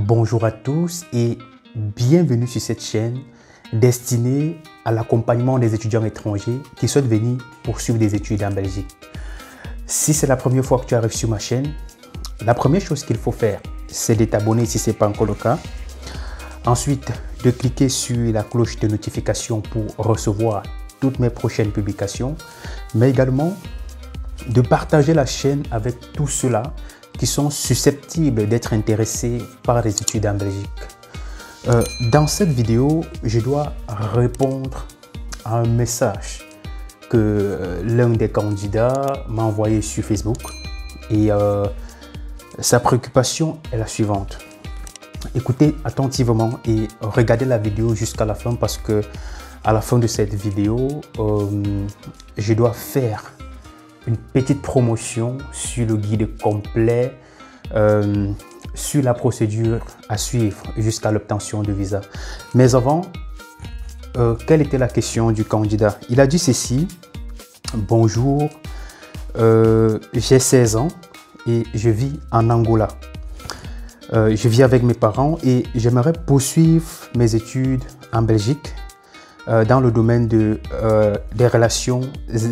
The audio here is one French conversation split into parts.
Bonjour à tous et bienvenue sur cette chaîne destinée à l'accompagnement des étudiants étrangers qui souhaitent venir poursuivre des études en Belgique. Si c'est la première fois que tu arrives sur ma chaîne, la première chose qu'il faut faire, c'est de t'abonner si ce n'est pas encore le cas. Ensuite, de cliquer sur la cloche de notification pour recevoir toutes mes prochaines publications, mais également de partager la chaîne avec tous ceux-là qui sont susceptibles d'être intéressés par les études en Belgique. Dans cette vidéo, je dois répondre à un message que l'un des candidats m'a envoyé sur Facebook et sa préoccupation est la suivante. Écoutez attentivement et regardez la vidéo jusqu'à la fin parce que à la fin de cette vidéo, je dois faire une petite promotion sur le guide complet sur la procédure à suivre jusqu'à l'obtention de visa. Mais avant, quelle était la question du candidat? Il a dit ceci: bonjour, j'ai 16 ans et je vis en Angola. Je vis avec mes parents et j'aimerais poursuivre mes études en Belgique dans le domaine des relations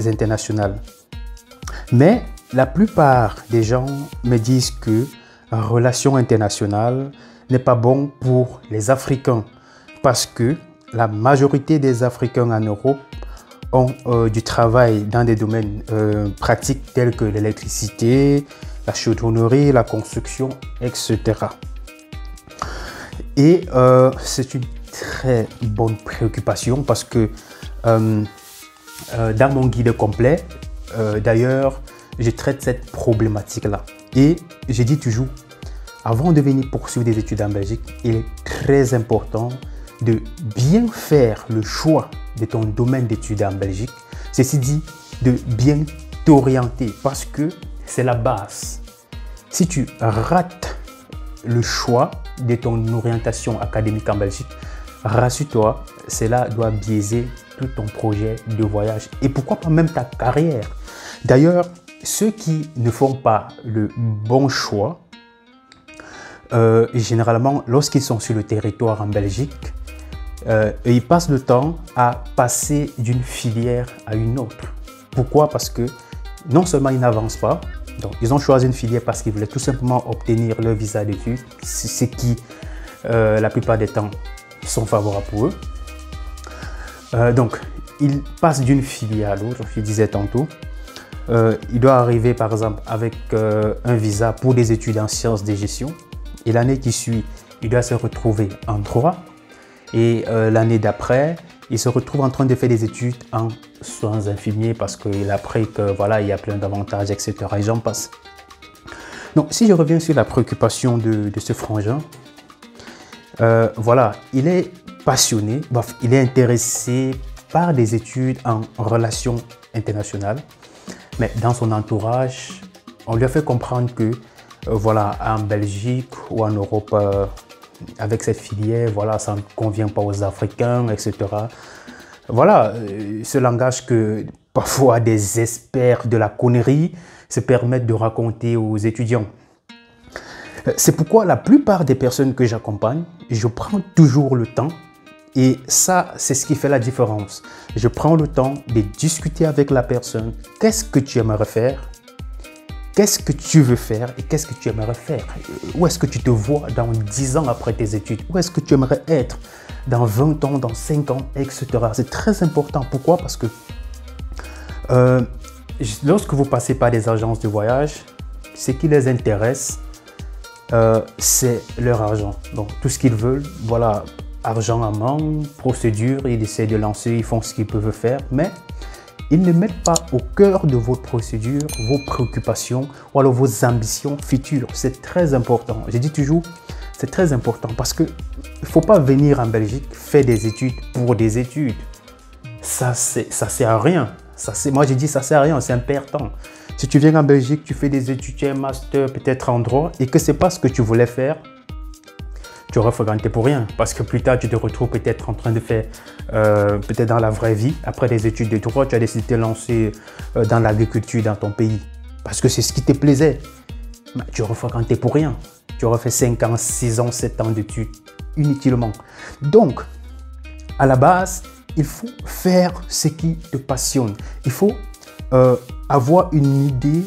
internationales. Mais la plupart des gens me disent que relations internationales n'est pas bon pour les Africains parce que la majorité des Africains en Europe ont du travail dans des domaines pratiques tels que l'électricité, la chaudronnerie, la construction, etc. Et c'est une très bonne préoccupation parce que dans mon guide complet, d'ailleurs, je traite cette problématique-là. Et je dis toujours, avant de venir poursuivre des études en Belgique, il est très important de bien faire le choix de ton domaine d'études en Belgique. Ceci dit, de bien t'orienter parce que c'est la base. Si tu rates le choix de ton orientation académique en Belgique, rassure-toi, cela doit biaiser tout ton projet de voyage et pourquoi pas même ta carrière. D'ailleurs, ceux qui ne font pas le bon choix, généralement, lorsqu'ils sont sur le territoire en Belgique, ils passent le temps à passer d'une filière à une autre. Pourquoi? Parce que non seulement ils n'avancent pas, donc ils ont choisi une filière parce qu'ils voulaient tout simplement obtenir leur visa d'études, ce qui, la plupart des temps, sont favorables pour eux. Donc, ils passent d'une filière à l'autre, je disais tantôt. Il doit arriver par exemple avec un visa pour des études en sciences de gestion et l'année qui suit, il doit se retrouver en droit et l'année d'après, il se retrouve en train de faire des études en soins infirmiers parce qu'il a appris que voilà, il y a plein d'avantages, etc. et j'en passe. Donc, si je reviens sur la préoccupation de ce frangin, voilà, il est passionné, bref, il est intéressé par des études en relations internationales. Mais dans son entourage, on lui a fait comprendre que voilà, en Belgique ou en Europe, avec cette filière, voilà, ça ne convient pas aux Africains, etc. Voilà, ce langage que parfois des experts de la connerie se permettent de raconter aux étudiants. C'est pourquoi la plupart des personnes que j'accompagne, je prends toujours le temps. Et ça, c'est ce qui fait la différence. Je prends le temps de discuter avec la personne. Qu'est-ce que tu aimerais faire? Qu'est-ce que tu veux faire? Et qu'est-ce que tu aimerais faire? Où est-ce que tu te vois dans 10 ans après tes études? Où est-ce que tu aimerais être dans 20 ans, dans 5 ans, etc. C'est très important. Pourquoi? Parce que lorsque vous passez par des agences de voyage, ce qui les intéresse, c'est leur argent. Donc, tout ce qu'ils veulent, voilà, argent à main, procédure, ils essaient de lancer, ils font ce qu'ils peuvent faire, mais ils ne mettent pas au cœur de votre procédure vos préoccupations ou alors vos ambitions futures. C'est très important. Je dis toujours, c'est très important parce qu'il ne faut pas venir en Belgique faire des études pour des études. Ça sert à rien. Moi, je dis ça sert à rien, c'est un perd-temps. Si tu viens en Belgique, tu fais des études, tu as un master peut-être en droit et que ce n'est pas ce que tu voulais faire, tu auras fréquenté pour rien parce que plus tard tu te retrouves peut-être en train de faire peut-être dans la vraie vie, après des études de droit, tu as décidé de te lancer dans l'agriculture dans ton pays parce que c'est ce qui te plaisait. Mais tu auras fréquenté pour rien. Tu tu aurais fait 5 ans, 6 ans, 7 ans d'études inutilement. Donc, à la base, il faut faire ce qui te passionne. Il faut avoir une idée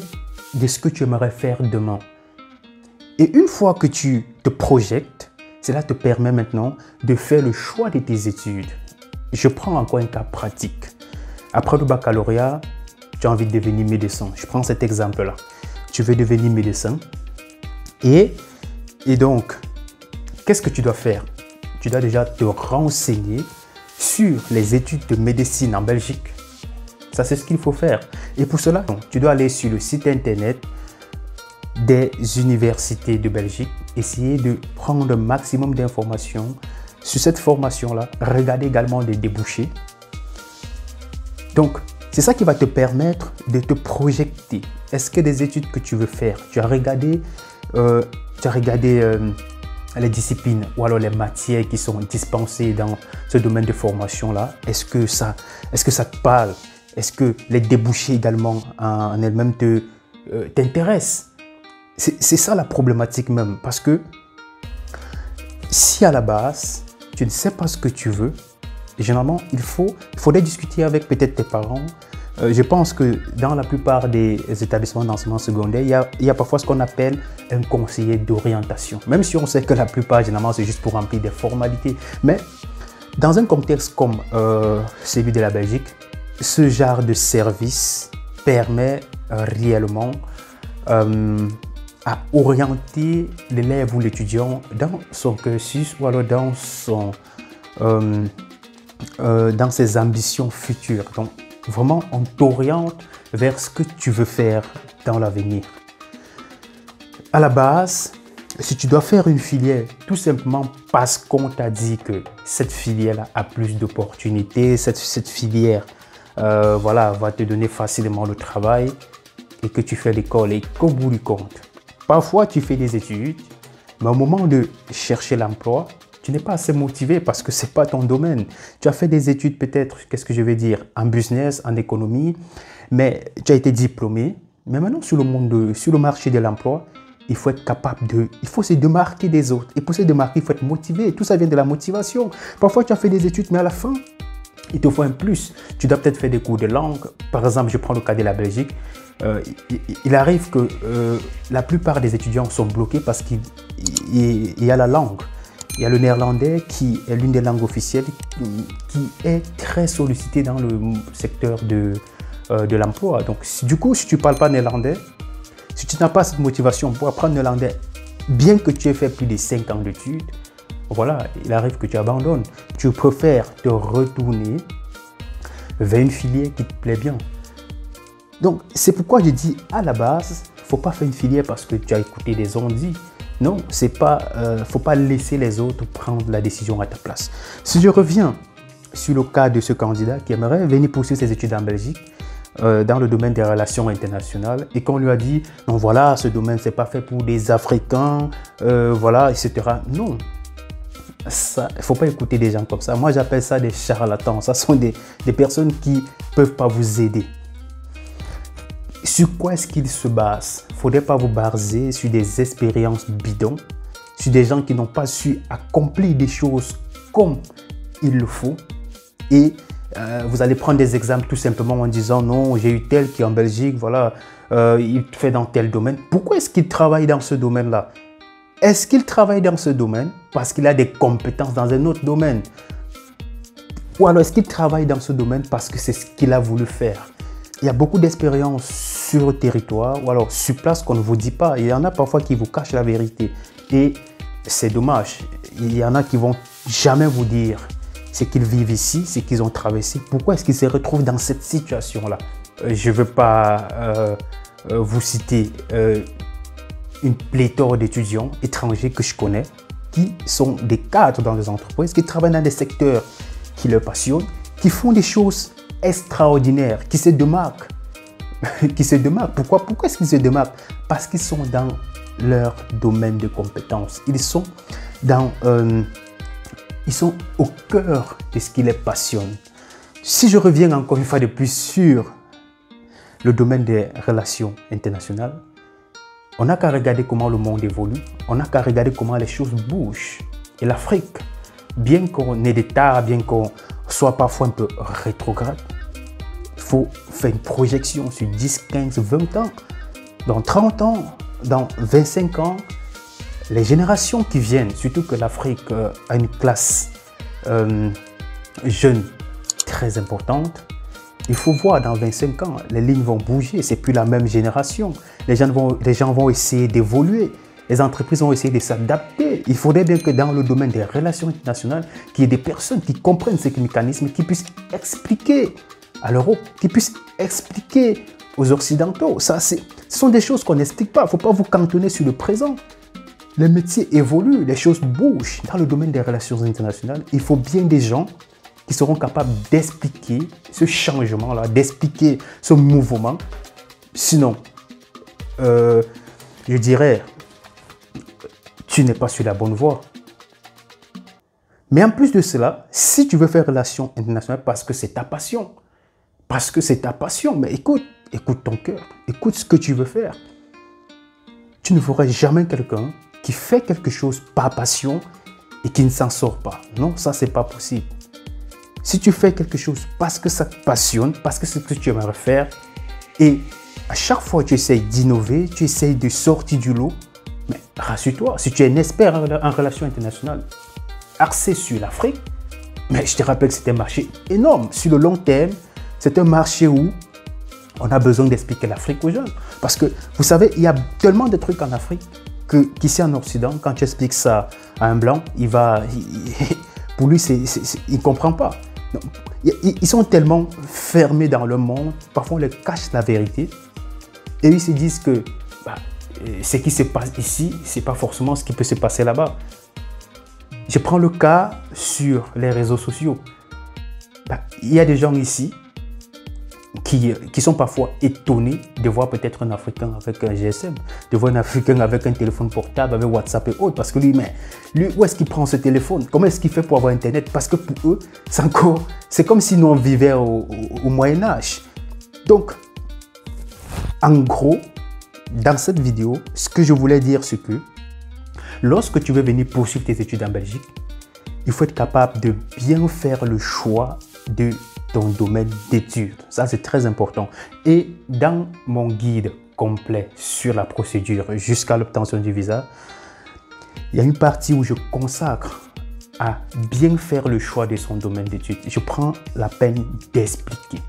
de ce que tu aimerais faire demain. Et une fois que tu te projettes, cela te permet maintenant de faire le choix de tes études. Je prends encore un cas pratique. Après le baccalauréat, tu as envie de devenir médecin. Je prends cet exemple-là. Tu veux devenir médecin. Et donc, qu'est-ce que tu dois faire? Tu dois déjà te renseigner sur les études de médecine en Belgique. Ça, c'est ce qu'il faut faire. Et pour cela, tu dois aller sur le site internet des universités de Belgique, essayer de prendre un maximum d'informations sur cette formation-là, regarder également les débouchés. Donc, c'est ça qui va te permettre de te projeter. Est-ce que des études que tu veux faire, tu as regardé les disciplines ou alors les matières qui sont dispensées dans ce domaine de formation-là, est-ce que ça te parle? Est-ce que les débouchés également en elles-mêmes t'intéressent? C'est ça la problématique même, parce que si à la base, tu ne sais pas ce que tu veux, généralement, il faudrait discuter avec peut-être tes parents. Je pense que dans la plupart des établissements d'enseignement secondaire, il y a parfois ce qu'on appelle un conseiller d'orientation. Même si on sait que la plupart, généralement, c'est juste pour remplir des formalités. Mais dans un contexte comme celui de la Belgique, ce genre de service permet réellement à orienter l'élève ou l'étudiant dans son cursus ou alors dans ses ambitions futures. Donc, vraiment, on t'oriente vers ce que tu veux faire dans l'avenir. À la base, si tu dois faire une filière, tout simplement parce qu'on t'a dit que cette filière a plus d'opportunités, cette filière va te donner facilement le travail et que tu fais l'école et qu'au bout du compte, parfois tu fais des études, mais au moment de chercher l'emploi, tu n'es pas assez motivé parce que ce n'est pas ton domaine. Tu as fait des études peut-être, qu'est-ce que je vais dire, en business, en économie, mais tu as été diplômé. Mais maintenant, sur le marché de l'emploi, il faut être capable il faut se démarquer des autres. Et pour se démarquer, il faut être motivé. Tout ça vient de la motivation. Parfois, tu as fait des études, mais à la fin, il te faut un plus. Tu dois peut-être faire des cours de langue. Par exemple, je prends le cas de la Belgique. Il arrive que la plupart des étudiants sont bloqués parce qu'il y a la langue. Il y a le néerlandais qui est l'une des langues officielles qui est très sollicité dans le secteur de l'emploi. Donc, du coup, si tu ne parles pas néerlandais, si tu n'as pas cette motivation pour apprendre néerlandais, bien que tu aies fait plus de 5 ans d'études, voilà, il arrive que tu abandonnes. Tu préfères te retourner vers une filière qui te plaît bien. Donc, c'est pourquoi je dis à la base, il ne faut pas faire une filière parce que tu as écouté des on-dit. Non, il ne faut pas laisser les autres prendre la décision à ta place. Si je reviens sur le cas de ce candidat qui aimerait venir poursuivre ses études en Belgique, dans le domaine des relations internationales, et qu'on lui a dit, non voilà, ce domaine, ce n'est pas fait pour des Africains, voilà, etc. Non, il ne faut pas écouter des gens comme ça. Moi, j'appelle ça des charlatans. Ce sont des personnes qui ne peuvent pas vous aider. Sur quoi est-ce qu'ils se basent? Il ne faudrait pas vous baser sur des expériences bidons, sur des gens qui n'ont pas su accomplir des choses comme il le faut. Et vous allez prendre des exemples tout simplement en disant non, j'ai eu tel qui est en Belgique, voilà, il fait dans tel domaine. Pourquoi est-ce qu'il travaille dans ce domaine-là? Est-ce qu'il travaille dans ce domaine parce qu'il a des compétences dans un autre domaine? Ou alors est-ce qu'il travaille dans ce domaine parce que c'est ce qu'il a voulu faire? Il y a beaucoup d'expériences sur le territoire ou alors sur place qu'on ne vous dit pas. Il y en a parfois qui vous cachent la vérité. Et c'est dommage. Il y en a qui ne vont jamais vous dire ce qu'ils vivent ici, ce qu'ils ont traversé. Pourquoi est-ce qu'ils se retrouvent dans cette situation-là? Je ne veux pas vous citer une pléthore d'étudiants étrangers que je connais qui sont des cadres dans les entreprises, qui travaillent dans des secteurs qui leur passionnent, qui font des choses extraordinaires, qui se démarquent. Qui se démarquent. Pourquoi est-ce qu'ils se démarquent? Parce qu'ils sont dans leur domaine de compétences. Ils sont au cœur de ce qui les passionne. Si je reviens encore une fois de plus sur le domaine des relations internationales, On n'a qu'à regarder comment le monde évolue, on n'a qu'à regarder comment les choses bougent. Et l'Afrique, bien qu'on ait des tares, bien qu'on soit parfois un peu rétrograde, il faut faire une projection sur 10, 15, 20 ans. Dans 30 ans, dans 25 ans, les générations qui viennent, surtout que l'Afrique a une classe jeune très importante, il faut voir dans 25 ans, les lignes vont bouger, c'est plus la même génération. Les gens vont essayer d'évoluer, les entreprises vont essayer de s'adapter. Il faudrait bien que dans le domaine des relations internationales, qu'il y ait des personnes qui comprennent ces mécanismes, qui puissent expliquer à l'Europe, qui puissent expliquer aux Occidentaux. Ce sont des choses qu'on n'explique pas. Il ne faut pas vous cantonner sur le présent. Les métiers évoluent, les choses bougent. Dans le domaine des relations internationales, il faut bien des gens qui seront capables d'expliquer ce changement-là, d'expliquer ce mouvement. Sinon, je dirais, tu n'es pas sur la bonne voie. Mais en plus de cela, si tu veux faire relations internationales parce que c'est ta passion, mais écoute ton cœur, écoute ce que tu veux faire. Tu ne feras jamais quelqu'un qui fait quelque chose par passion et qui ne s'en sort pas. Non, ça, c'est pas possible. Si tu fais quelque chose parce que ça te passionne, parce que c'est ce que tu aimerais faire, et à chaque fois tu essayes d'innover, tu essayes de sortir du lot, mais rassure-toi, si tu es un expert en relations internationales, axé sur l'Afrique, mais je te rappelle que c'est un marché énorme. Sur le long terme, c'est un marché où on a besoin d'expliquer l'Afrique aux jeunes. Parce que, vous savez, il y a tellement de trucs en Afrique qu'ici en Occident, quand tu expliques ça à un blanc, pour lui, il ne comprend pas. Donc, ils sont tellement fermés dans le monde, parfois on leur cache la vérité, et ils se disent que ce qui se passe ici, ce n'est pas forcément ce qui peut se passer là-bas. Je prends le cas sur les réseaux sociaux. Il y a des gens ici qui sont parfois étonnés de voir peut-être un Africain avec un GSM, de voir un Africain avec un téléphone portable, avec WhatsApp et autres. Parce que lui, où est-ce qu'il prend ce téléphone? Comment est-ce qu'il fait pour avoir Internet? Parce que pour eux, c'est comme si nous on vivait au Moyen-Âge. Donc, en gros, dans cette vidéo, ce que je voulais dire, c'est que lorsque tu veux venir poursuivre tes études en Belgique, il faut être capable de bien faire le choix de ton domaine d'études. Ça, c'est très important. Et dans mon guide complet sur la procédure jusqu'à l'obtention du visa, il y a une partie où je consacre à bien faire le choix de son domaine d'études. Je prends la peine d'expliquer.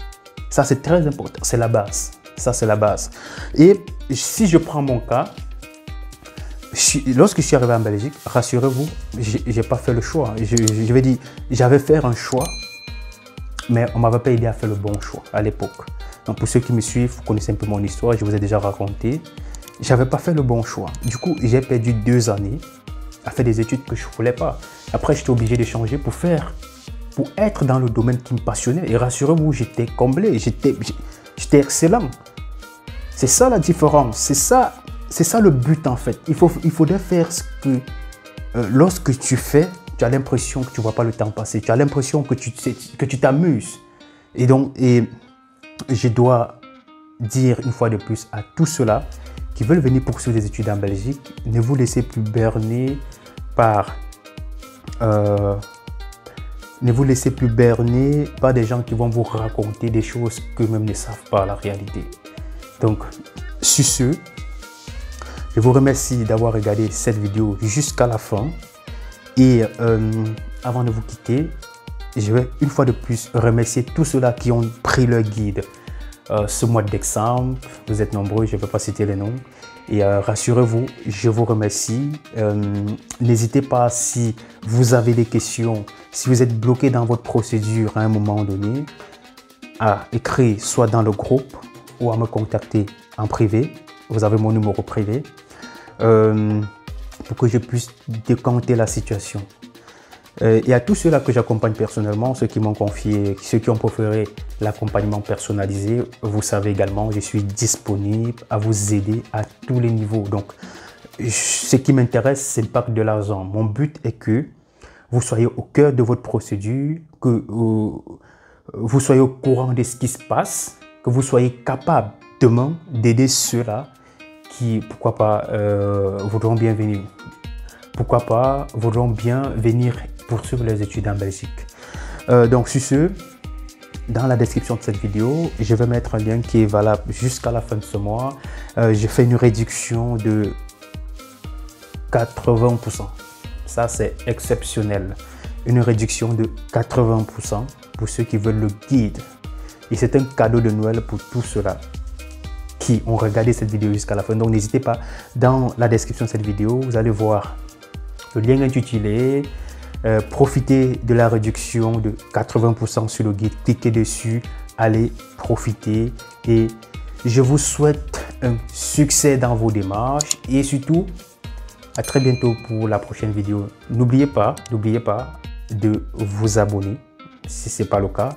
Ça, c'est très important. C'est la base. Ça, c'est la base. Et si je prends mon cas, lorsque je suis arrivé en Belgique, rassurez-vous, je n'ai pas fait le choix. Je vais dire, j'avais fait un choix, mais on ne m'avait pas aidé à faire le bon choix à l'époque. Donc pour ceux qui me suivent, vous connaissez un peu mon histoire, je vous ai déjà raconté. Je n'avais pas fait le bon choix. Du coup, j'ai perdu 2 années à faire des études que je ne voulais pas. Après, j'étais obligé de changer pour être dans le domaine qui me passionnait. Et rassurez-vous, j'étais comblé, j'étais excellent. C'est ça la différence, c'est ça le but en fait. Il faudrait faire ce que lorsque tu fais, tu as l'impression que tu ne vois pas le temps passer. Tu as l'impression que tu t'amuses. Et je dois dire une fois de plus à tous ceux-là qui veulent venir poursuivre des études en Belgique, ne vous laissez plus berner par des gens qui vont vous raconter des choses qu'eux-mêmes ne savent pas la réalité. Donc, sur ce, je vous remercie d'avoir regardé cette vidéo jusqu'à la fin. Et avant de vous quitter, je vais une fois de plus remercier tous ceux-là qui ont pris leur guide ce mois de décembre. Vous êtes nombreux, je ne vais pas citer les noms. Et rassurez-vous, je vous remercie. N'hésitez pas, si vous avez des questions, si vous êtes bloqué dans votre procédure à un moment donné, à écrire soit dans le groupe ou à me contacter en privé. Vous avez mon numéro privé. Pour que je puisse décanter la situation. Et à tous ceux-là que j'accompagne personnellement, ceux qui m'ont confié, ceux qui ont préféré l'accompagnement personnalisé, vous savez également, je suis disponible à vous aider à tous les niveaux. Donc, ce qui m'intéresse, ce n'est pas que de l'argent. Mon but est que vous soyez au cœur de votre procédure, que vous soyez au courant de ce qui se passe, que vous soyez capable demain d'aider ceux-là qui, pourquoi pas, voudront bien venir. Pourquoi pas, voudront bien venir poursuivre les études en Belgique. Donc sur ce, dans la description de cette vidéo, je vais mettre un lien qui est valable jusqu'à la fin de ce mois. J'ai fait une réduction de 80%. Ça, c'est exceptionnel. Une réduction de 80% pour ceux qui veulent le guide. Et c'est un cadeau de Noël pour tous ceux-là qui ont regardé cette vidéo jusqu'à la fin. Donc, n'hésitez pas, dans la description de cette vidéo, vous allez voir le lien intitulé profitez de la réduction de 80% sur le guide. Cliquez dessus, allez profiter. Et je vous souhaite un succès dans vos démarches. Et surtout, à très bientôt pour la prochaine vidéo. N'oubliez pas de vous abonner si ce n'est pas le cas.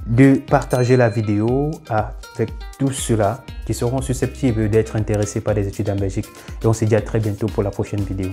De partager la vidéo avec tous ceux-là qui seront susceptibles d'être intéressés par les études en Belgique. Et on se dit à très bientôt pour la prochaine vidéo.